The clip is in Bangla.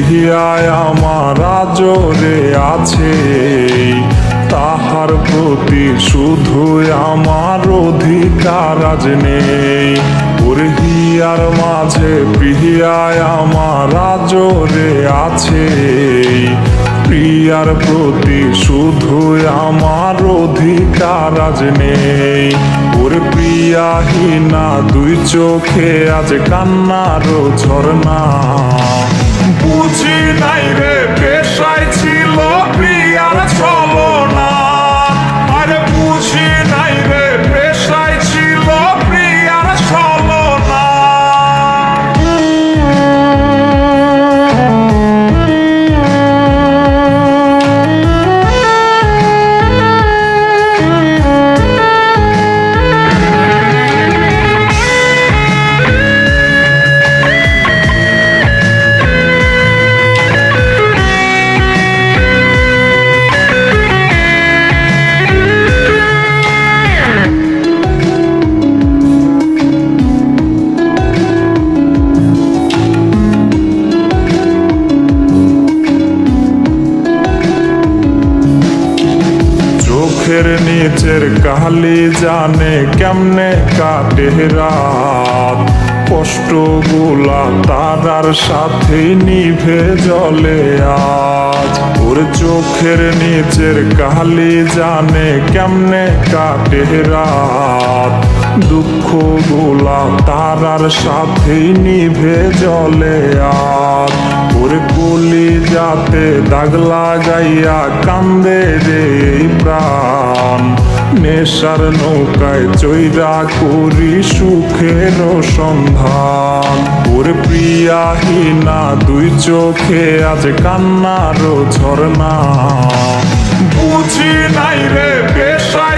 প্রিয়ায় আমার আজরে আছে, তাহার প্রতি শুধুই আমার অধিকার আজ নেই। ওর হিয়ার মাঝে প্রিয়ায় আমার আজরে আছে, প্রিয়ার প্রতি শুধুই আমার অধিকার আজ নেই। ওর প্রিয়াহীনা দুই চোখে আজ কান্নারও ঝরনা। বুঝি নাই রে পেশায় ছিল প্রিয়ার ছলনা, আরে বুঝি নাই রে পেশায় ছিল প্রিয়ার ছলনা। চোখের নিচের কালি জানে কেমনে কাটে রাত, কষ্টগুলা তারার সাথে নিভে জ্বলে আজ। ওর চোখের নিচের কালি জানে কেমনে কাটে রাত, দুঃখগুলা তারার সাথে নিভে জ্বলে আজ। ওর কলি যাতে দাগ লাগাইয়া কান্দে রে প্রাণ, নেশার নৌকায় চৈরা করি সুখের সন্ধান। ওর প্রিয়াহীনা দুই চোখে আজ কান্নারও ঝরনা। বুঝি নাই রে পেশায়